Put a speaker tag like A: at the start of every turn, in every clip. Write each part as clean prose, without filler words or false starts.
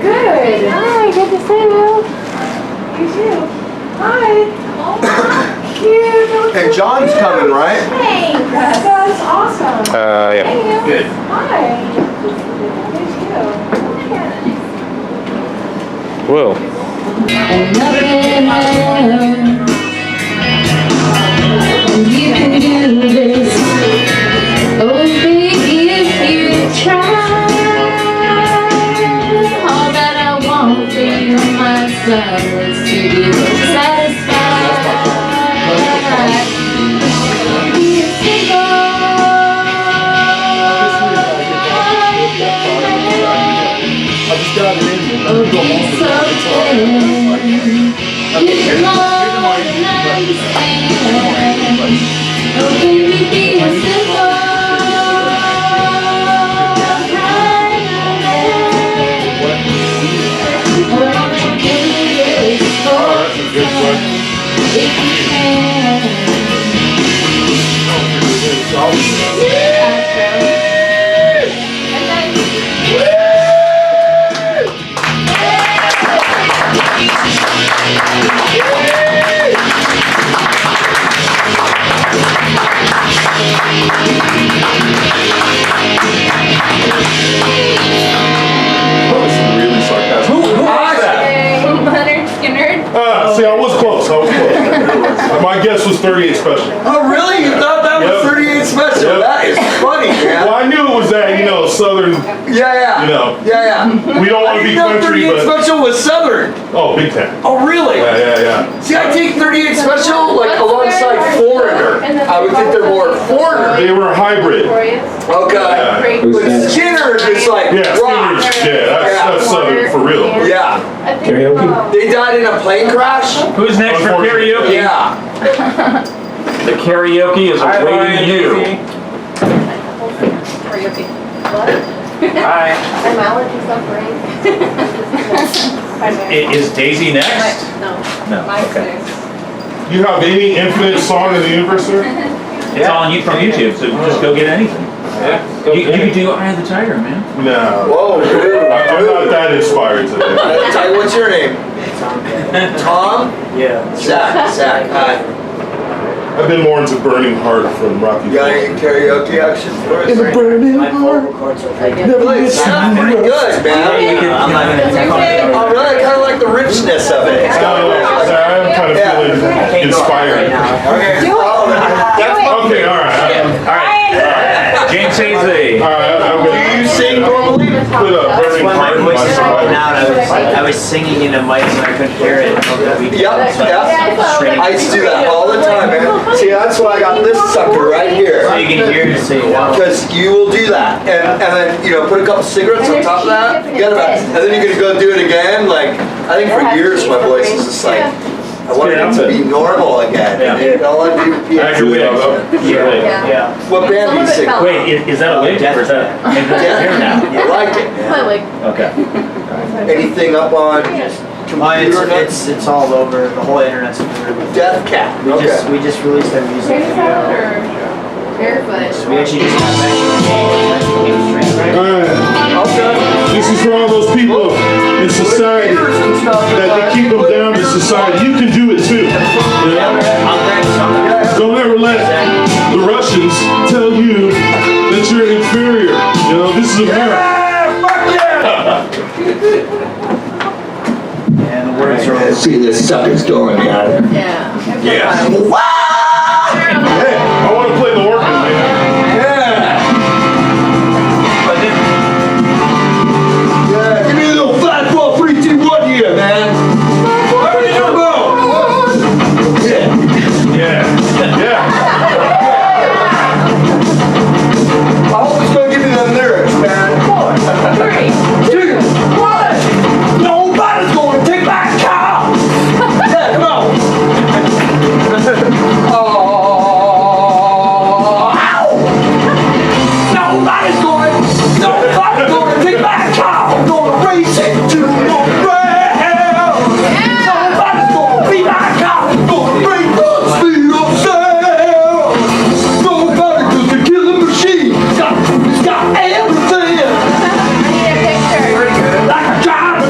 A: Good.
B: Hi, good to see you.
A: You too. Hi. Cute.
C: And John's coming, right?
A: Hey. That's awesome.
D: Yeah.
A: Hey.
D: Good.
A: Hi. You too.
D: Whoa.
B: You can do this. Oh, baby, if you try. All that I want for you, my son, is to be satisfied. Be single.
C: I just got it in.
B: Oh, be so good. It's more than I understand. Oh, baby, be simple.
E: See, I was close. My guess was 38 special.
C: Oh, really? You thought that was 38 special?
E: Yep.
C: That is funny, man.
E: Well, I knew it was that, southern.
C: Yeah.
E: We don't want to be country,
C: 38
E: but.
C: special was southern.
E: Oh, big time.
C: Oh, really?
E: Yeah.
C: See, I take 38 special like alongside foreigner. I would think they're more foreigner.
E: They were a hybrid.
C: Okay. But Skinner is like rock.
E: That's southern for real.
C: Yeah.
D: Karaoke?
C: They died in a plane crash?
F: Who's next for karaoke?
C: Yeah.
F: The karaoke is awaiting you.
A: Karaoke. What?
F: Hi.
A: I'm allergy suffering.
F: Is Daisy next?
A: No.
F: No. Okay.
E: You have any infinite song in the universe, sir?
F: It's on you from YouTube, so just go get anything.
D: Yeah.
F: You could do Eye of the Tiger, man.
E: No.
C: Whoa, dude.
E: I'm not that inspired today.
C: What's your name? Tom?
G: Yeah.
C: Zach. Hi.
E: I've been more into Burning Heart from Rocky.
C: You got any karaoke action for us?
E: burning
G: My vocal cords are pretty good.
C: Really, it sounds pretty good, man.
G: I'm not gonna take on
C: Oh, really? I kind of like the richness of it.
E: I'm kind of feeling inspired.
C: Okay.
E: Okay, all right.
F: James Hazy.
E: All right, I'm
C: Do
E: gonna
C: you sing normally?
E: put a
G: That's
E: Burning
G: when my
E: Heart in
G: voice
E: my
G: is
E: song.
G: going out. I was singing in a mic so I couldn't hear it over the weekend.
C: Yep,
G: So
C: yep. I used to do that all the time, man. See, that's why I got this sucker right here.
G: So you can hear it, so you know.
C: Because you will do that, and then put a couple cigarettes on top of that, forget about it, and then you're gonna go do it again. Like I think for years my voice is just like I wanted it to be normal again. And all I do
E: Actually,
G: Yeah.
C: What band do you sing?
F: Wait, is that a wig or is that here now?
C: I like it.
A: My leg.
F: Okay.
C: Anything up on computer?
G: It's all over. The whole internet's over.
C: Death Cat.
G: We just released our music video.
A: Barefoot.
G: So we actually just got back to
E: All right. This is for all those people in society that they keep them down in society. You can do it too. Don't ever let the Russians tell you that you're inferior. This is America.
G: And the words are
C: See this sucker's going, man.
A: Yeah.
E: Yeah. Hey, I want to play the organ, man.
C: Yeah, give me a little 5, 4, 3, 2, 1 here, man. Where did you go?
E: Yeah.
C: I hope it's gonna give me them lyrics, man. 4, 3, 2, 1. Nobody's gonna take my car. Yeah, come on. Nobody's gonna take my car. I'm gonna race it to the ground. Nobody's gonna beat my car. I'm gonna break the speed of sound. Nobody, 'cause the killing machine. It's got everything.
A: I need a picture.
C: Like a giant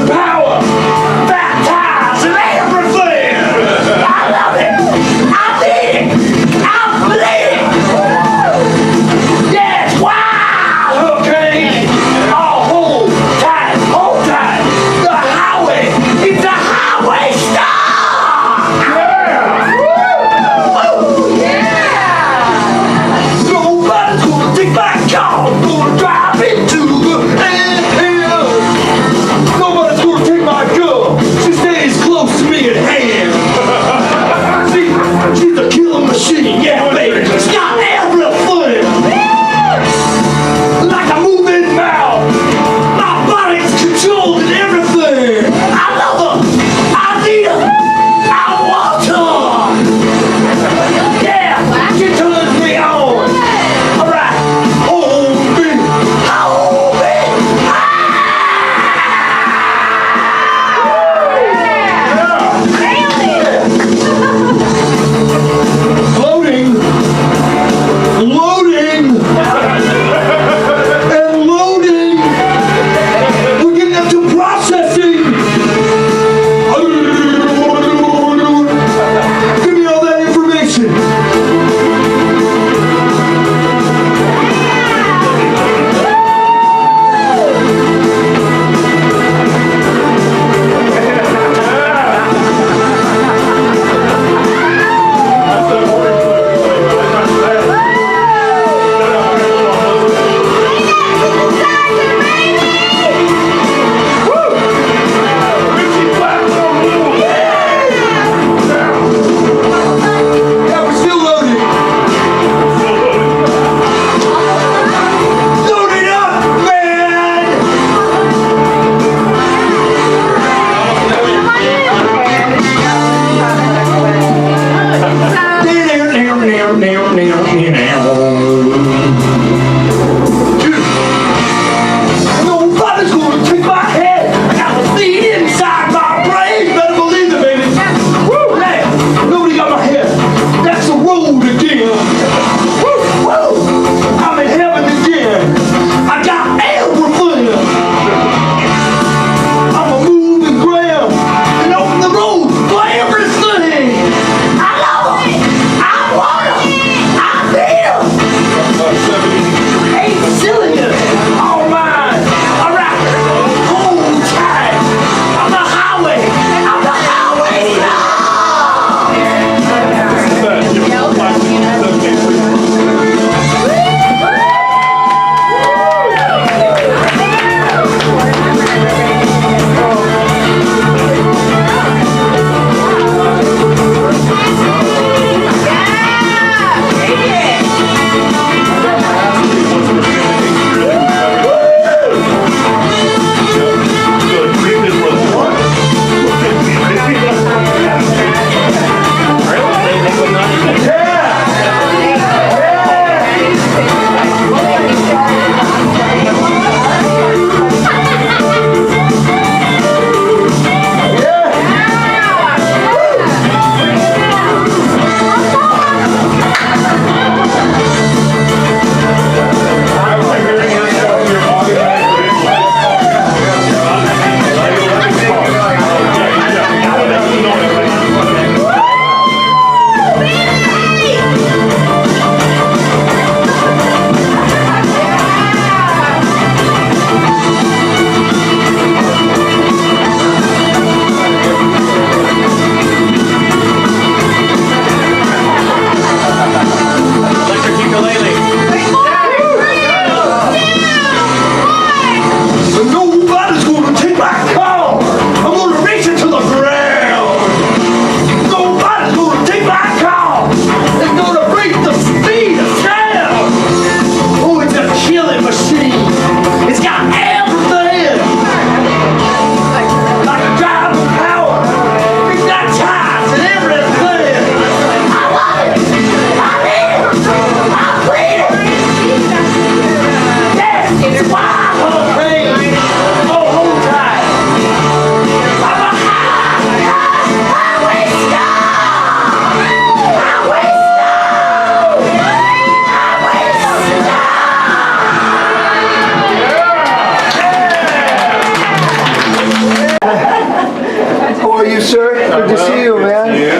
C: are you, sir? Good to see you, man. Yeah.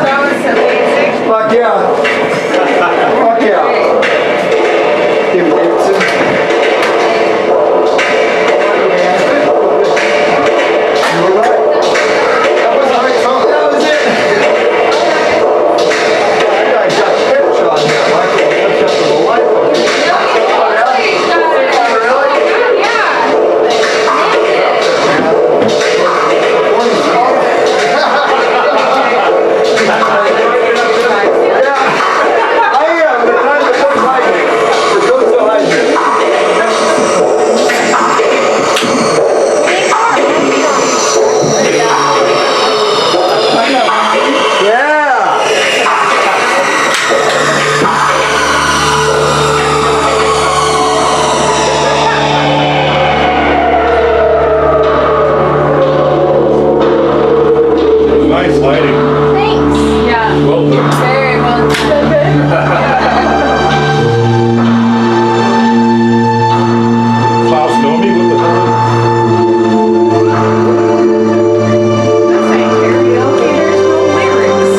A: That was amazing.
C: Fuck yeah. Fuck yeah. David Davidson. You were right. That was it. I got a picture on there. Michael, that's just the life of it.
E: Nice lighting.
A: Thanks. Yeah.
E: Well done.
A: Very well done.
E: Klaus Nomi with the
A: That's like karaoke. There's no lyrics.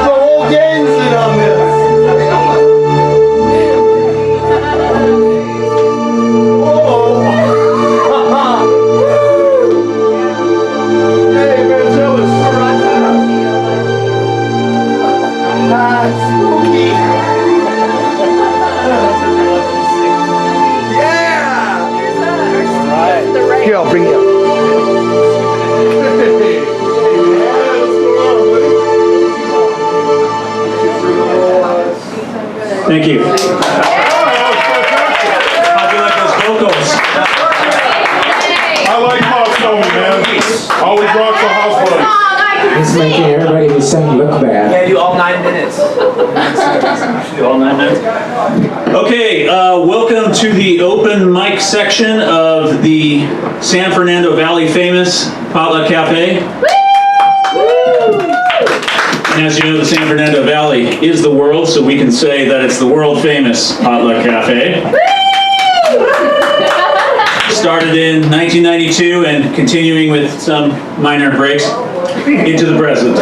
C: The whole gang's in on this.
E: Hey, Vangelis.
C: Spooky. Yeah. Here, I'll bring you up.
F: Thank you. How'd you like those vocals?
E: I like Klaus Nomi, man. Always rocks the house party.
D: It's making everybody who sang look bad.
G: Yeah, do all 9 minutes.
F: Do all 9 minutes? Okay, welcome to the open mic section of the San Fernando Valley famous Potluck Cafe. And as you know, the San Fernando Valley is the world, so we can say that it's the world famous Potluck Cafe. Started in 1992 and continuing with some minor breaks into the present.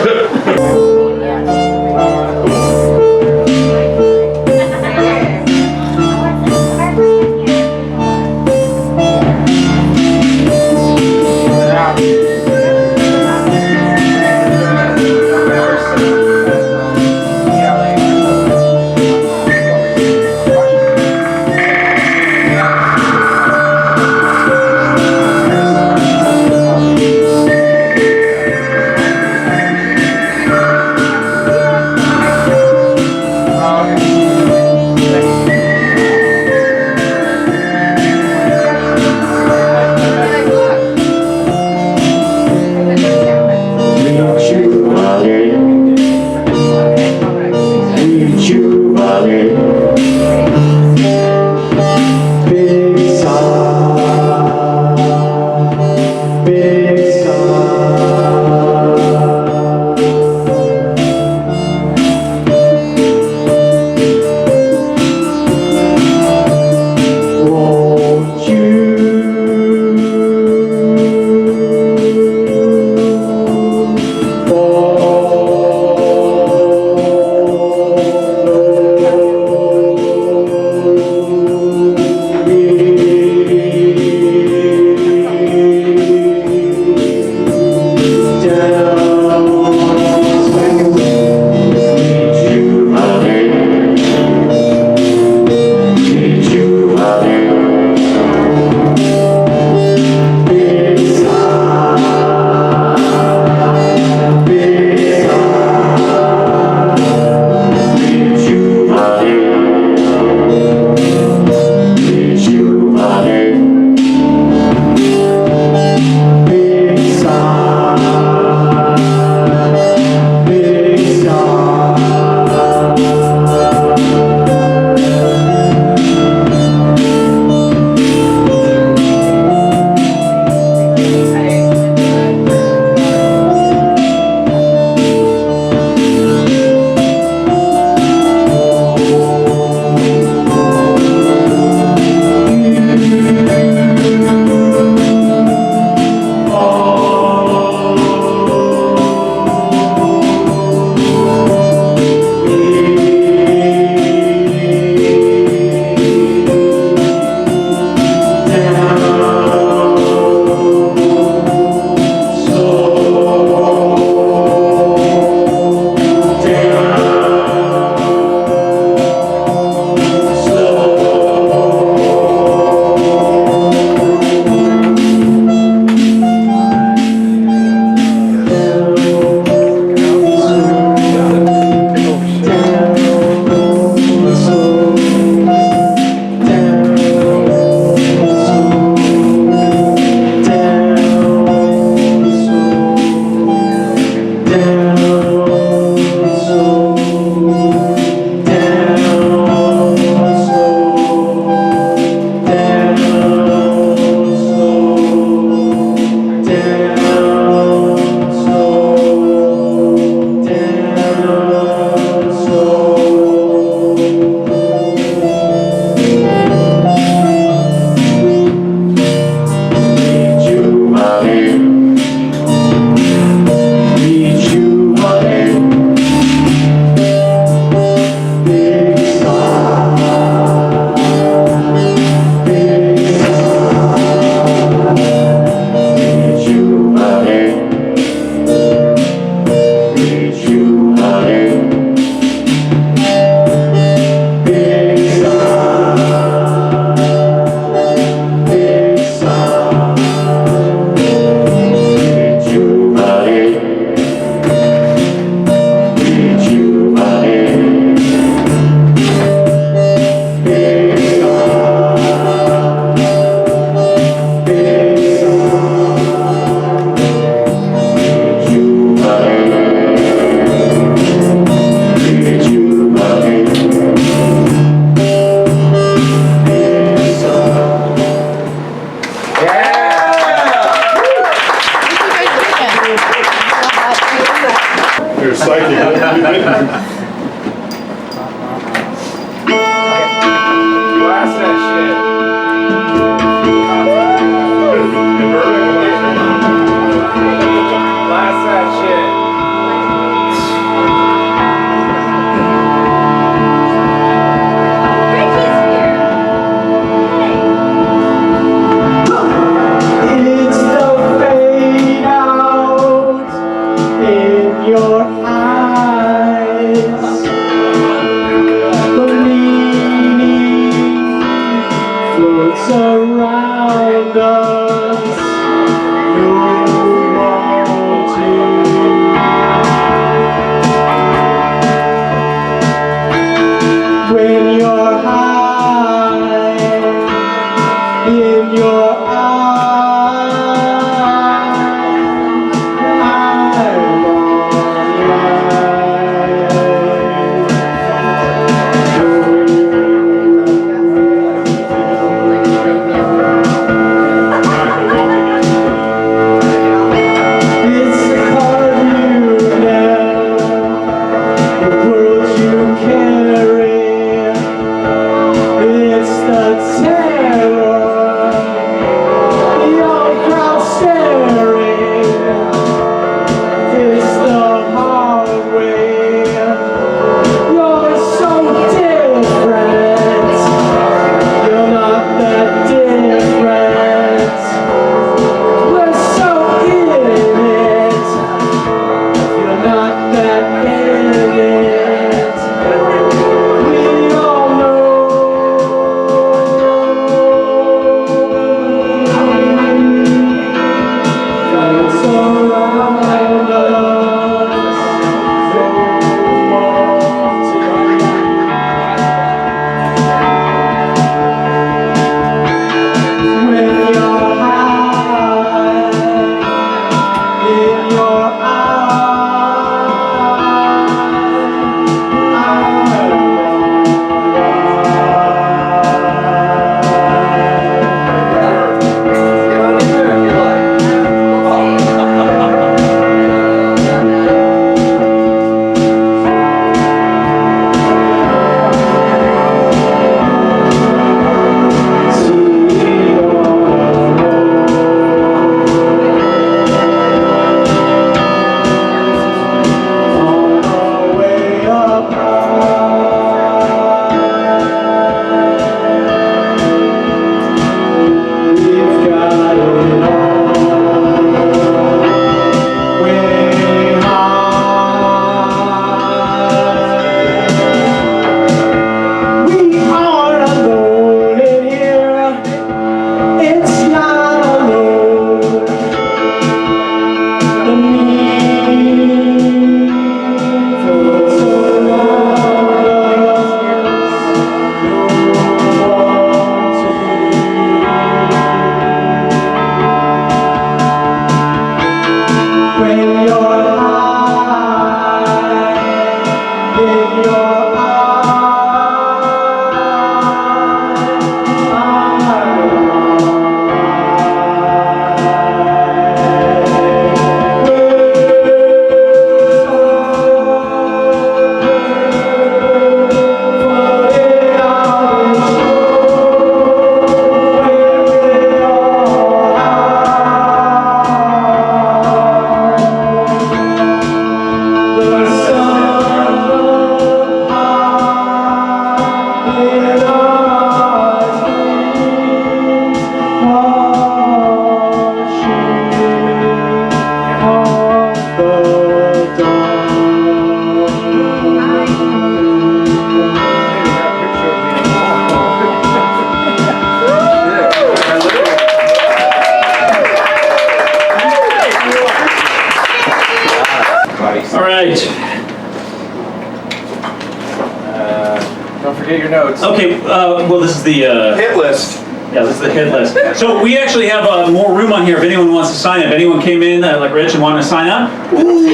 C: Don't forget your notes.
F: Okay, well, this is the,
C: Hit list.
F: yeah, this is the hit list. So we actually have more room on here if anyone wants to sign up. Anyone came in, like Rich, and wanted to sign up?
C: Ooh.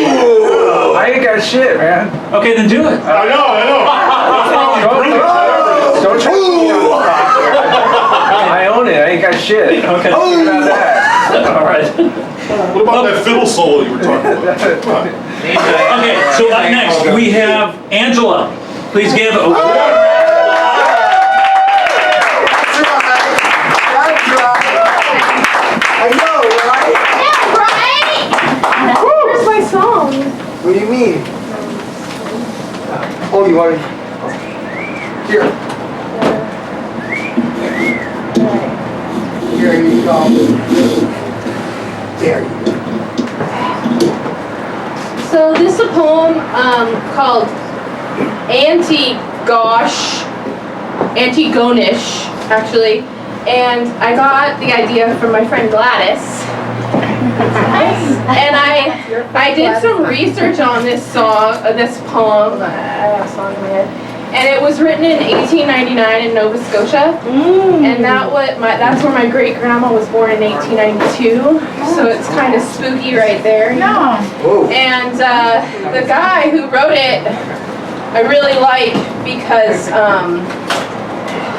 C: I ain't got shit, man.
F: Okay, then do it.
E: I know.
C: Don't try to put me on the spot here. I own it. I ain't got shit.
F: Okay.
C: Think about that.
F: All right.
E: What about that fiddle solo you were talking about?
F: Okay, so up next we have Angela. Please give a
C: That's right. I know, right?
A: Where's my song?
C: What do you mean? Oh, you want to... Here. Here you go. There you go.
B: So this is a poem called Antigonish, actually. And I got the idea from my friend Gladys. And I did some research on this song, this poem. I have a song in my head. And it was written in 1899 in Nova Scotia. And that's where my great grandma was born in 1892. So it's kind of spooky right there.
C: Whoa.
B: And the guy who wrote it, I really like because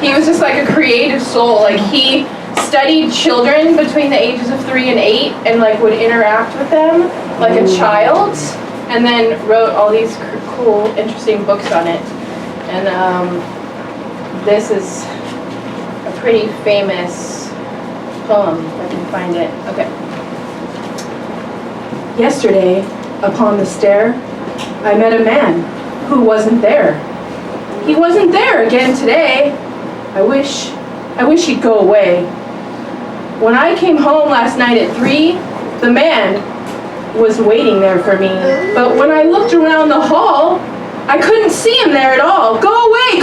B: he was just like a creative soul. Like he studied children between the ages of 3 and 8 and like would interact with them like a child, and then wrote all these cool, interesting books on it. And this is a pretty famous poem, if I can find it. Okay. Yesterday, upon the stair, I met a man who wasn't there. He wasn't there again today. I wish he'd go away. When I came home last night at 3, the man was waiting there for me. But when I looked around the hall, I couldn't see him there at all. Go away,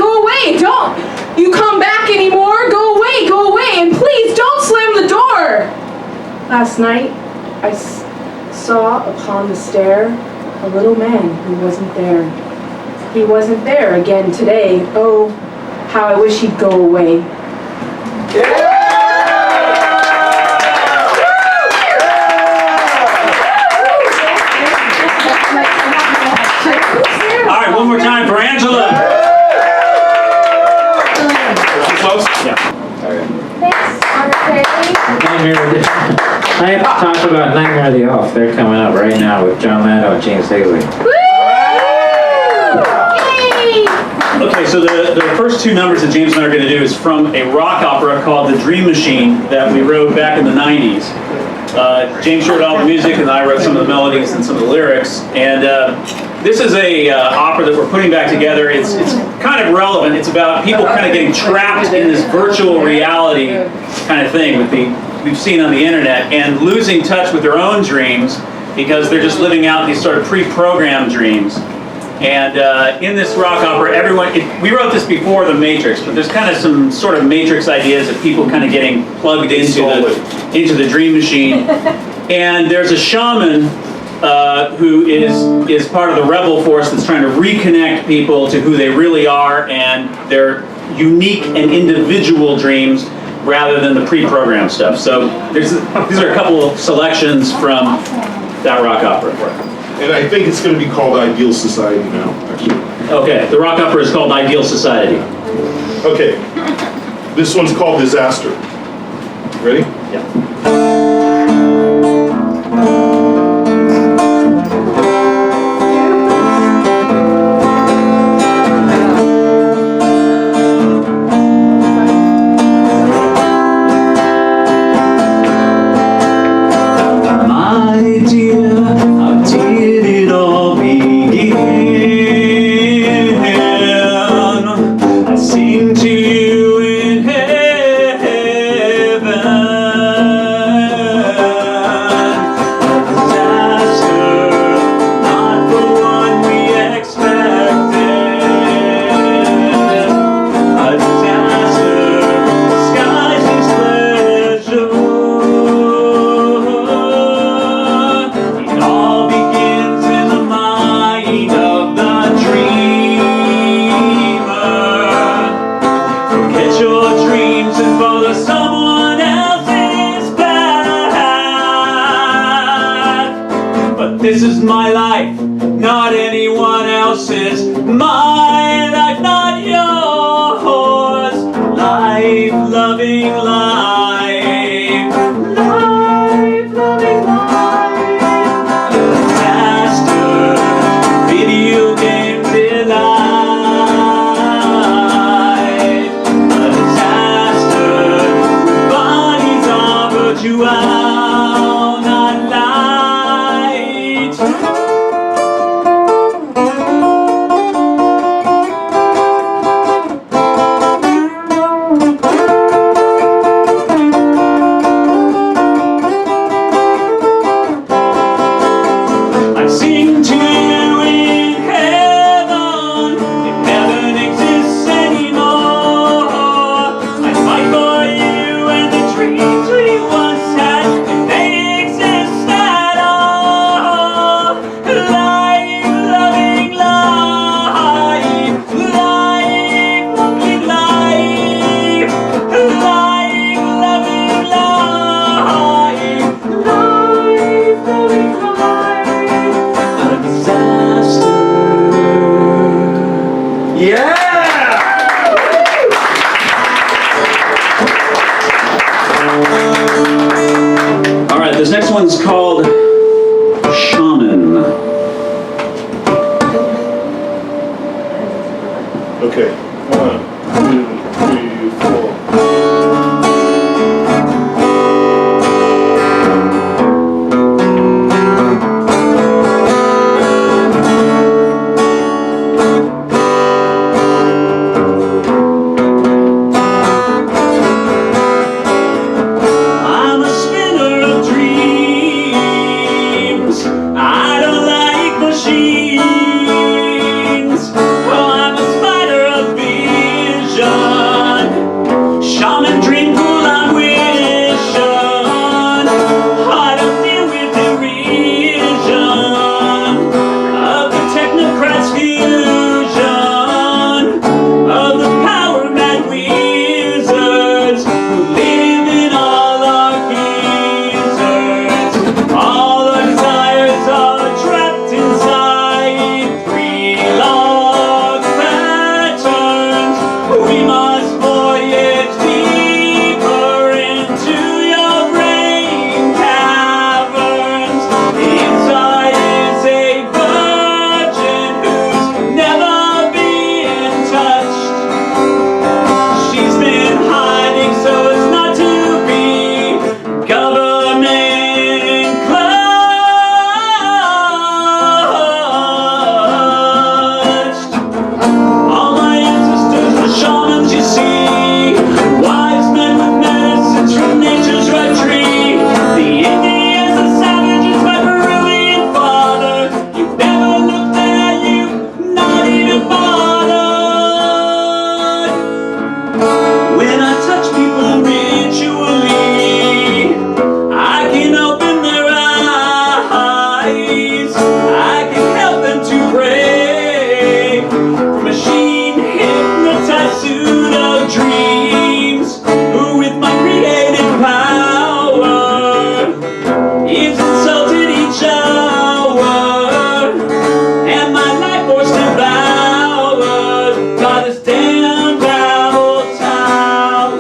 B: don't you come back anymore. Go away, and please don't slam the door. Last night, I saw upon the stair a little man who wasn't there. He wasn't there again today. Oh, how I wish he'd go away.
F: All right, one more time for Angela.
D: I have to talk about Nightmare of the Elf. They're coming up right now with John Lando and James Haley.
F: Okay, so the first 2 numbers that James and I are going to do is from a rock opera called The Dream Machine that we wrote back in the 90s. James wrote all the music and I wrote some of the melodies and some of the lyrics. And this is a opera that we're putting back together. It's kind of relevant. It's about people kind of getting trapped in this virtual reality kind of thing we've seen on the internet and losing touch with their own dreams because they're just living out these sort of pre-programmed dreams. And in this rock opera, we wrote this before The Matrix, but there's kind of some sort of Matrix ideas of people kind of getting plugged into the dream machine. And there's a shaman who is part of the rebel force that's trying to reconnect people to who they really are and their unique and individual dreams rather than the pre-programmed stuff. So these are a couple of selections from that rock opera.
E: And I think it's going to be called Ideal Society now, actually.
F: Okay, the rock opera is called Ideal Society.
E: Okay, this one's called Disaster. Ready?
F: Yeah.
C: Yeah!
F: All right, this next one's called Shaman.
E: Okay. 1, 2, 3, 4.
F: I'm a spinner of dreams. I don't like machines. Oh, I'm a spider of vision. Shaman dream full on vision. How to deal with derision of the technocrats' fusion of the power mad wizards who live in all our geezers. All our desires are trapped inside 3 log patterns. We must voyage deeper into your brain caverns. Inside is a virgin who's never been touched. She's been hiding so as not to be government clutched. All my ancestors were shamans, you see. Wise men with medicines from nature's right tree. The Indians, the savages, my Peruvian father. You never looked at you, not even bothered. When I touch people ritually, I can open their eyes. I can help them to break from machine hypnotized pseudo dreams. Who with my creative power is insulted each hour, and my life force devoured by this damn Babel tower.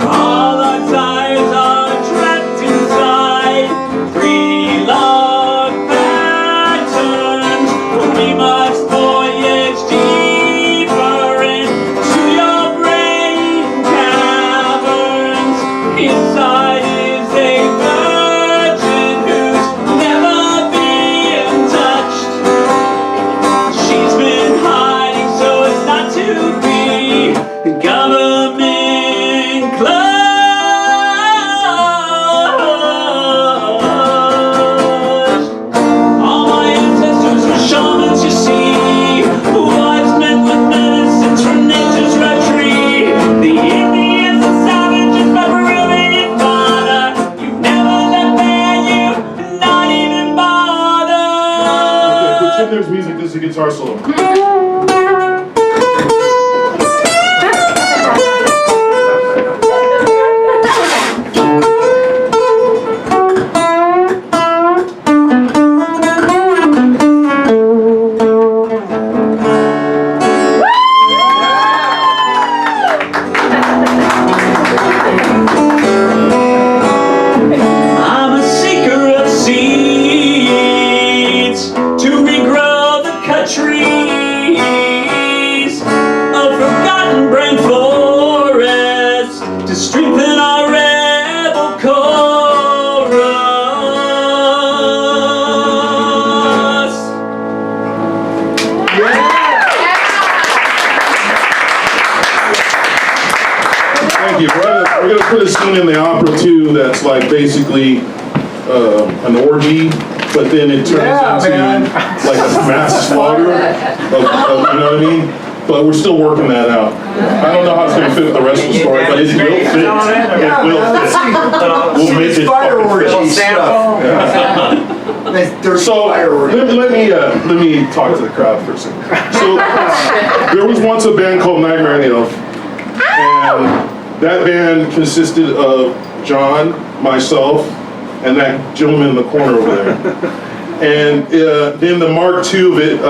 F: All our desires are trapped inside 3 log patterns. We must voyage deeper into your brain caverns. Inside is a virgin who's never been touched. She's been hiding so as not to be government clutched. All my ancestors were shamans, you see. Wise men with medicines from nature's right tree. The Indians and savages, my Peruvian father. You never let there, you not even
E: Okay,
F: bother.
E: pretend there's music. This is a guitar solo.
F: I'm a seeker of seeds to regrow the cut trees of forgotten brain forest to strengthen our rebel chorus.
E: Thank you. We're gonna put a scene in the opera too that's like basically an orgy, but then it turns into like a mass slaughter of, you know what I mean? But we're still working that out. I don't know how it's gonna fit the rest of the story, but it will fit. It will fit. We'll make it
C: Spider
E: fucking fit.
C: orgy stuff. There's
E: So let me talk to the crowd for a second. So there was once a band called Nightmare on the Elf, and that band consisted of John, myself, and that gentleman in the corner over there. And then the Mark II of it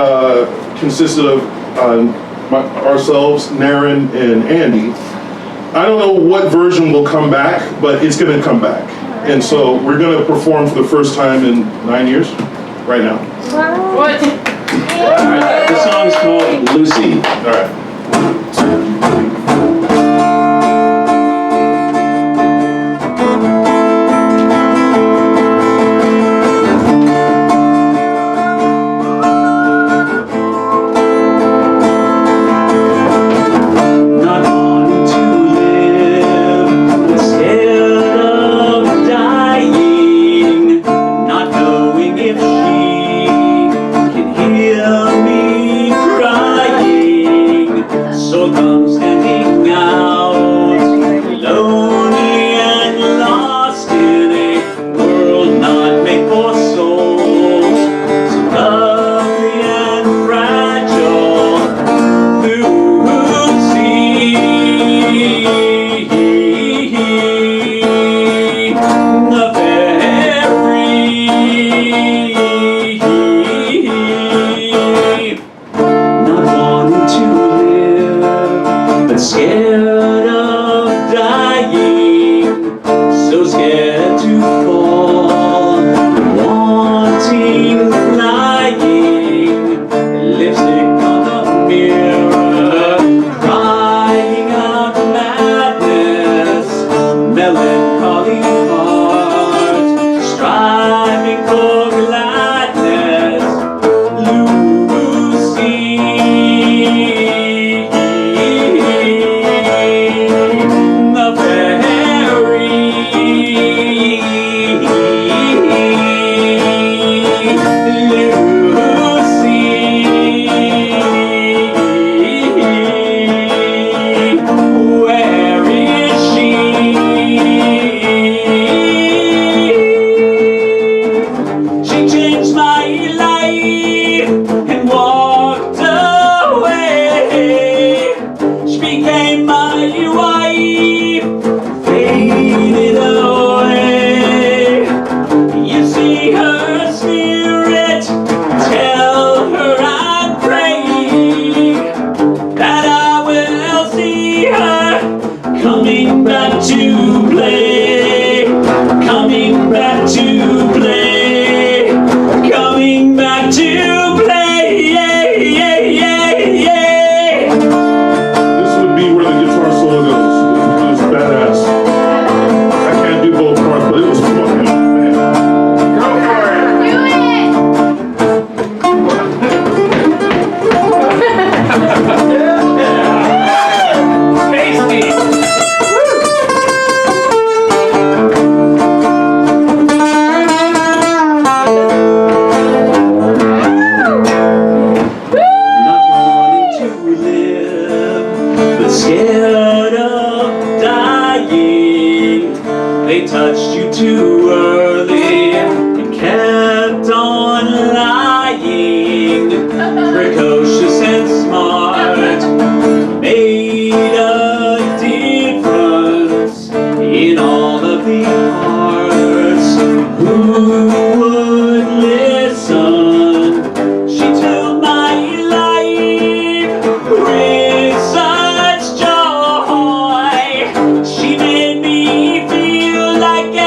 E: consisted of ourselves, Naren, and Andy. I don't know what version will come back, but it's going to come back. And so we're going to perform for the first time in 9 years, right now.
A: What?
F: This song is called Lucy.
E: All right.
F: Not wanting to live, but scared of dying, not knowing if she can hear me crying. So come standing out, lonely and lost in a world not made for souls, so lovely and fragile. The fairy, not wanting to live, but scared of dying, so scared to fall, wanting flying, lipstick on the mirror, crying out madness, melancholy heart, striving for gladness, Lucy, the Lucy, where is she? She changed my life and walked away. She became my wife, faded away. You see her spirit, tell her I pray that I will see her coming back to play, coming back to play, coming back to play, yeah, yeah, yeah, yeah.
E: This would be where the guitar solo goes. It was badass. I can't do both parts, but it was fucking man.
A: Do it!
F: Tasty. Not wanting to live, but scared of dying. They touched you too early and kept on lying. Precocious and smart, made a difference in all of the hearts who would listen. She took my life with such joy. She made me feel like a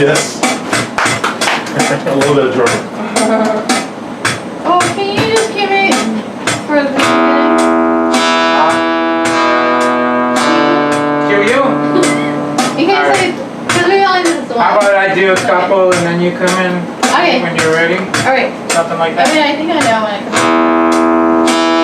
E: Yes. I love that drum.
A: Oh, can you just give me for the beginning?
H: Cue you?
A: You can say, because we only did this
H: How
A: once.
H: about I do a couple and then you come in
A: Okay.
H: when you're ready?
A: Alright.
H: Something like
A: I
H: that.
A: mean, I think I know when it comes.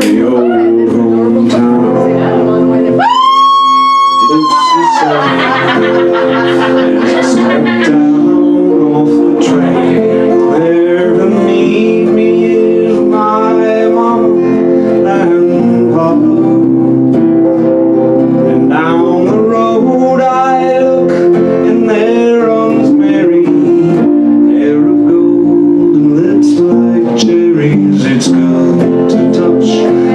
C: my old hometown looks the same as I step down off the train. There to meet me is my mama and papa. And down the road I look, and there runs Mary, hair of gold and lips like cherries. It's good to touch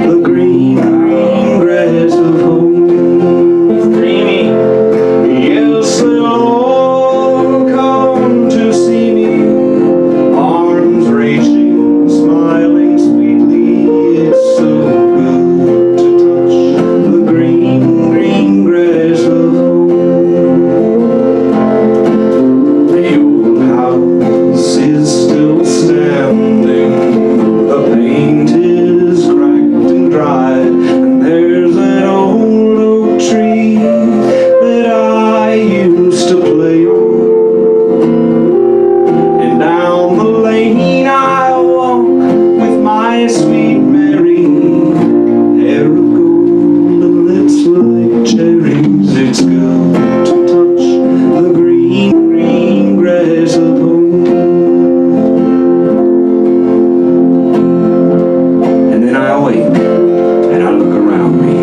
C: the green, green grass of home. It's creamy. Yes, they'll all come to see me, arms reaching, smiling sweetly. It's so good to touch the green, green grass of home. The old house is still standing, the paint is cracked and dried, and there's that old oak tree that I used to play on. And down the lane I walk with my sweet Mary, hair of gold and lips like cherries. It's good to touch the green, green grass of home. And then I awake and I look around me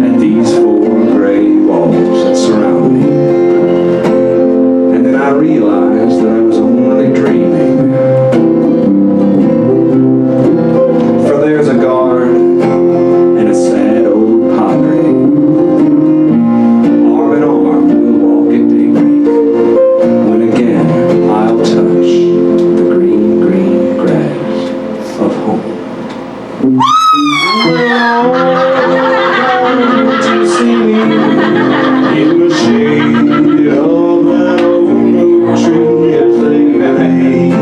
C: at these four gray walls that surround me. And then I realize that I was only dreaming. For there's a guard and a sad old padre. Arm in arm we'll walk at daybreak, when again I'll touch the green, green grass of home. To see me in the shade of that old oak tree as they hang the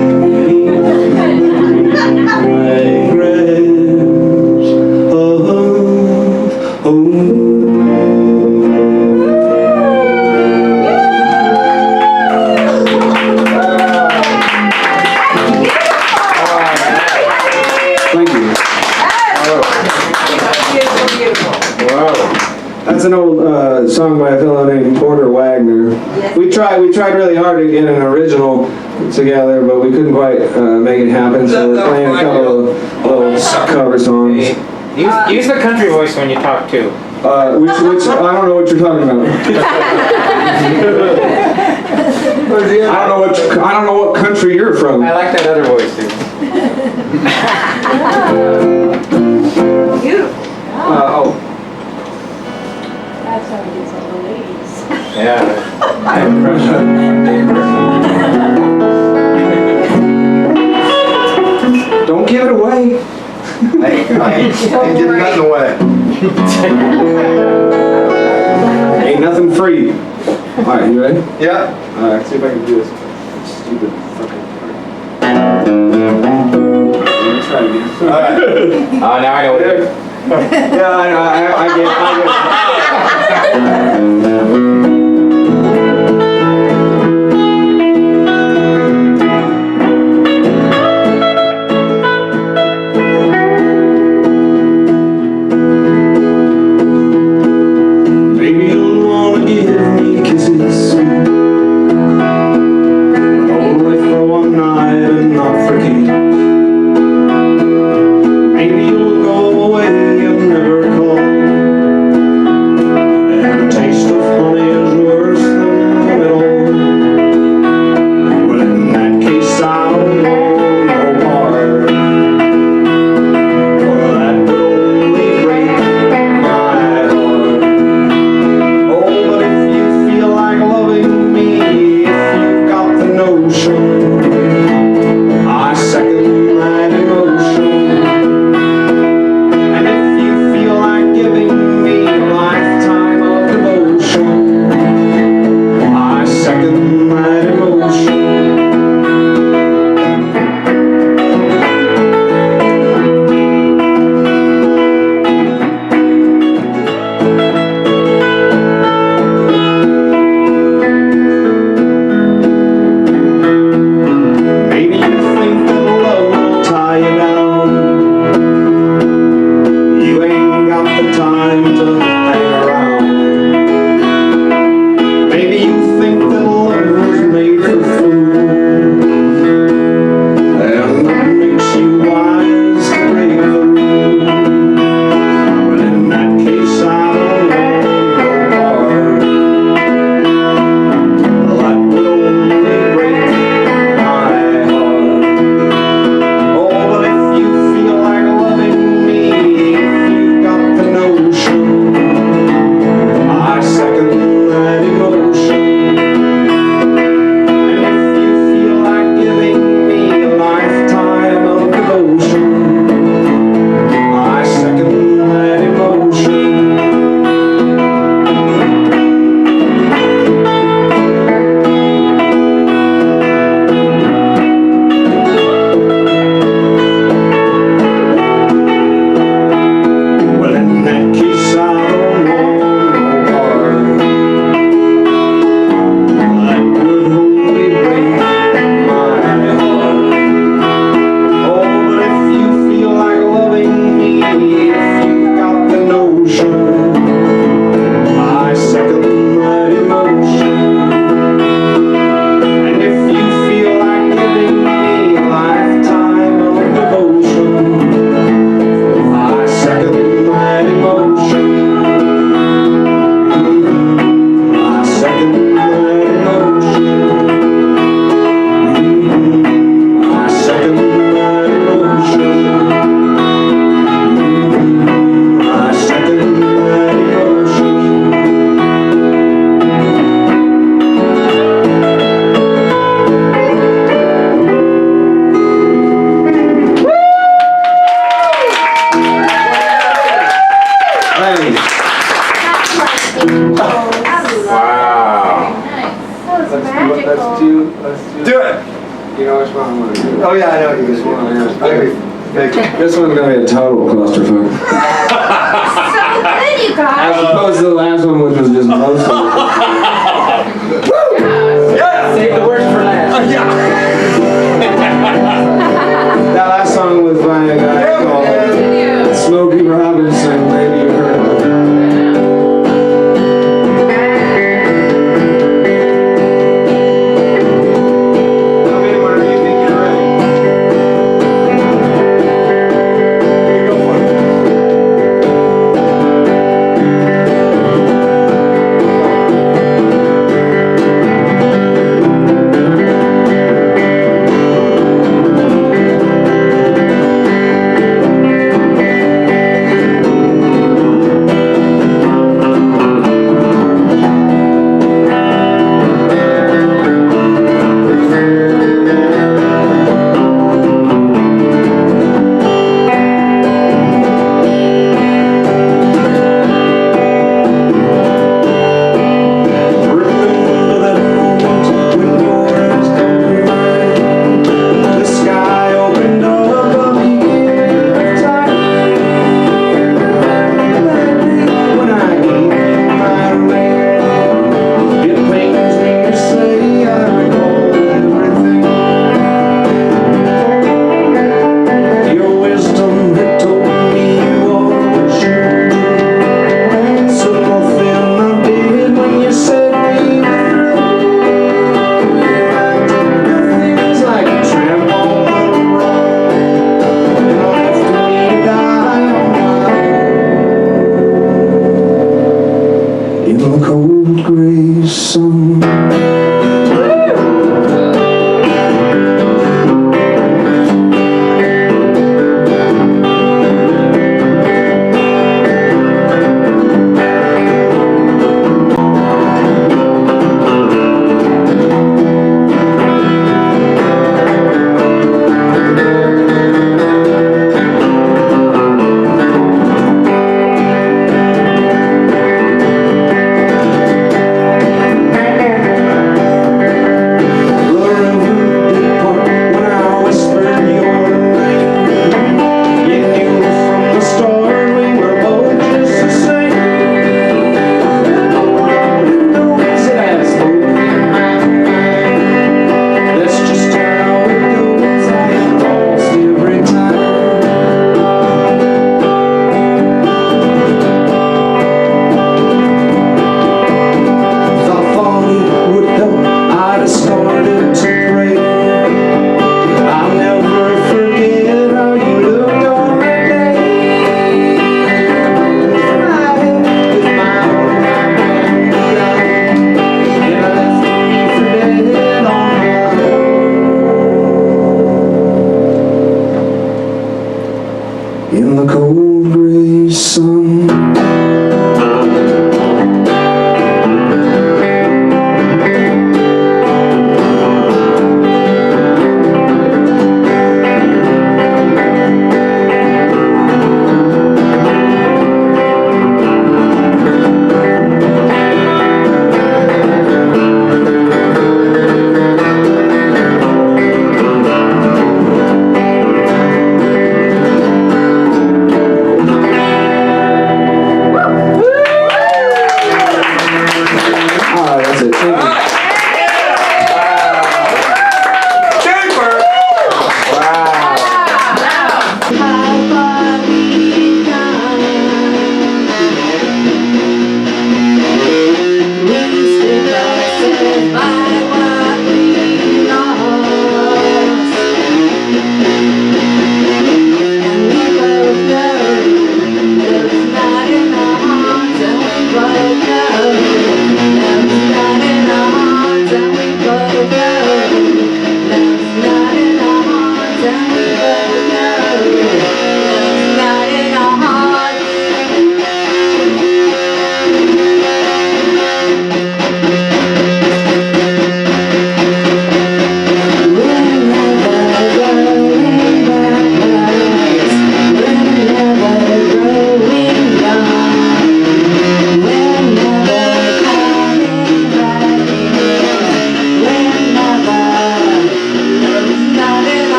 C: green grass of home. Thank you. Wow. That's an old song by a fellow named Porter Wagner. We tried really hard to get an original together, but we couldn't quite make it happen, so we're playing a couple of little cover songs.
H: Use the country voice when you talk too.
C: Which I don't know what you're talking about. I don't know what country you're from.
H: I like that other voice too. Oh.
A: That's how he gets all the ladies.
H: Yeah. I have a crush on Dave.
C: Don't give it away.
I: I ain't giving nothing away.
C: Ain't nothing free. Alright, you ready?
I: Yeah.
C: Alright, see if I can do this stupid fucking part. Let's try it again.
I: Alright.
H: Oh, now I know what it is.
C: Yeah, I know, I get it. Maybe you'll wanna give me kisses soon, but only for one night and not for keeps. Maybe you'll go away and never call, and take
A: magical.
I: Do it!
H: You know which one I'm gonna do.
I: Oh yeah, I know you guys. Okay.
H: This one's gonna be a total clusterfuck.
A: So good, you
H: As
A: guys.
H: opposed to the last one, which was just mostly.
I: Yeah!
H: Save the worst for last. That last song was by a guy called Smokey Robinson. Maybe you heard of him. Tell me whenever you think you're ready.
I: You go for it.
C: Remember that moment when your eyes opened mine. The sky opened up a beginning of time. That day when I gave you my ring. It pains me to say I recall everything. Your wisdom had told me you always should. So often I did when you said we were through. You acted nothing's like a tramp on the road, and left me to die on my own in the cold gray sun.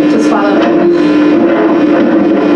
B: Just follow.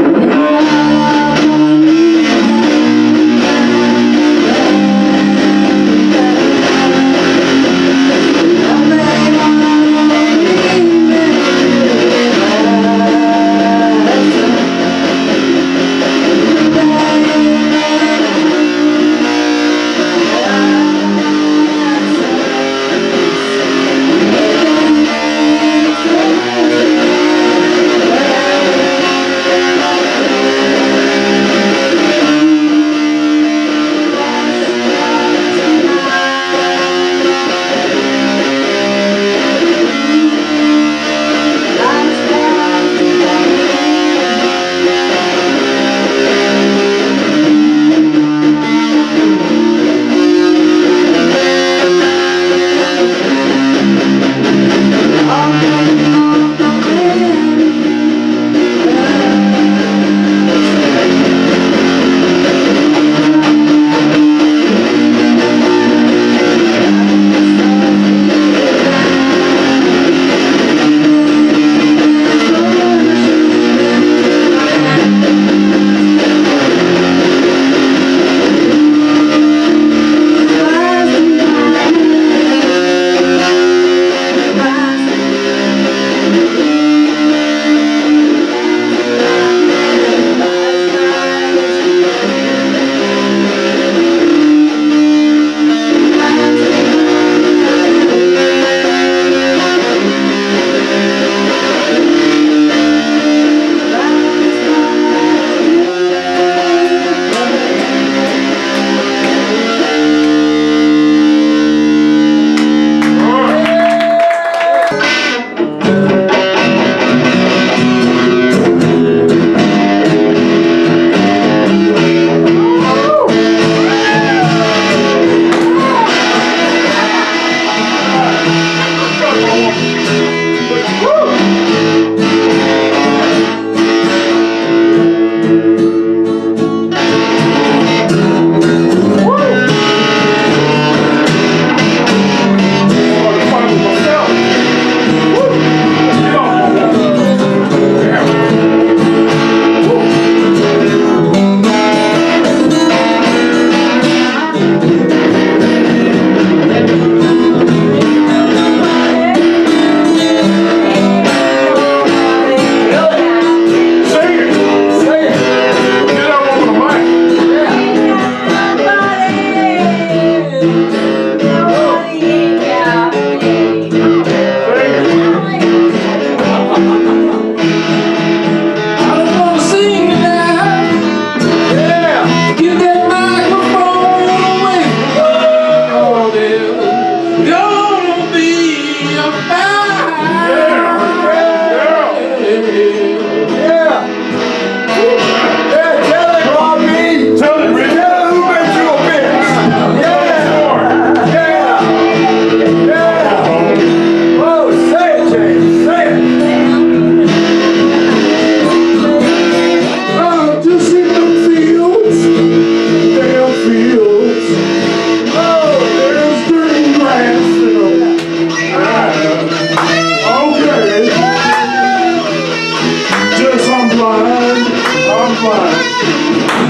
E: mine.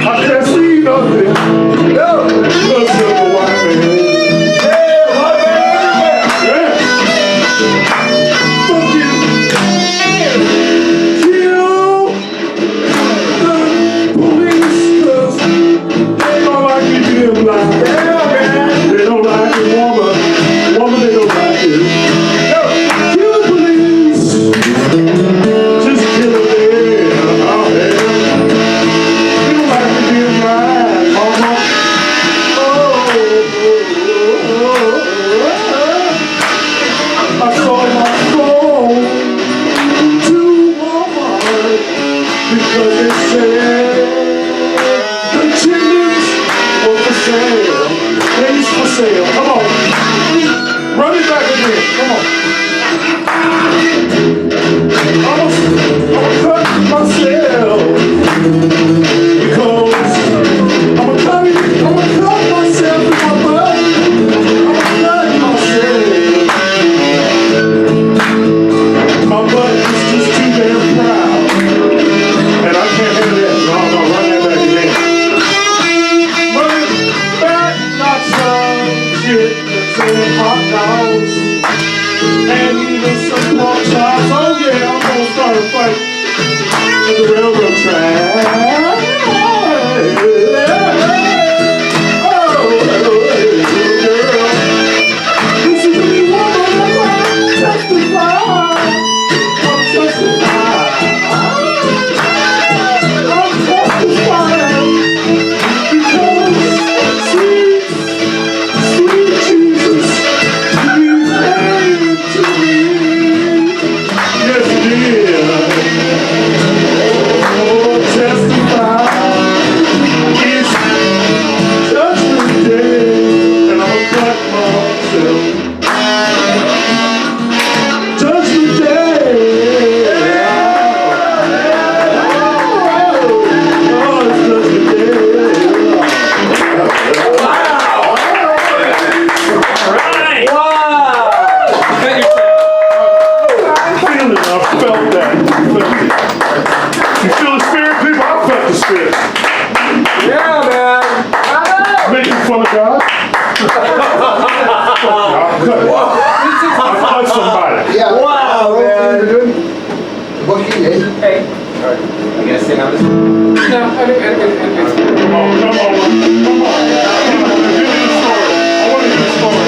E: I can't see nothing. No. Look at the white man.
I: Yeah, white man everywhere.
E: Yeah. Fuck you. Kill the police, 'cause they don't like me being black.
I: Yeah, man.
E: They don't like it, woman. Woman, they don't like it.
I: No.
E: Kill the police. Just kill them. Oh, yeah. They don't like me being black, mama. I sold my soul to Walmart because they said the chickens were for sale. Things for sale. Come on. Run it back again. Come on. I'm gonna cut myself because I'm gonna cut myself in my butt. I'm gonna cut myself. My butt is just too damn proud. And I can't have that. No, run that back again. Run it back, not some shit that's in hot dogs. And even some pork chops. Oh yeah, I'm gonna start a fight at the railroad track. Oh, little girl. This is the woman I'm testify. I'm testifying. I'm testifying because sweet, sweet Jesus, you came to me. Yes, he did. Oh, testify. It's Judgment Day, and I'm gonna cut myself. Judgment Day. Oh, it's Judgment Day.
F: Right.
E: I'm feeling it. I felt that. You feel the spirit, people? I felt the spirit.
I: Yeah, man.
E: Making fun of God. I'll cut somebody.
I: Yeah. Wow, man. Bookie, eh?
B: Hey.
I: You gonna sing on this?
B: No,
E: Come on, come on, come on. Give me the story. I want to hear the story.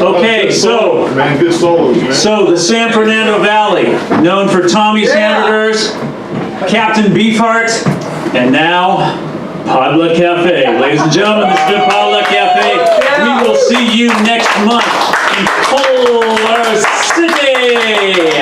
F: Okay, so
E: Man, good solos, man.
F: So the San Fernando Valley, known for Tommy's Hamburgers, Captain Beefheart, and now Potluck Cafe. Ladies and gentlemen, this has been Potluck Cafe. We will see you next month in Culver City.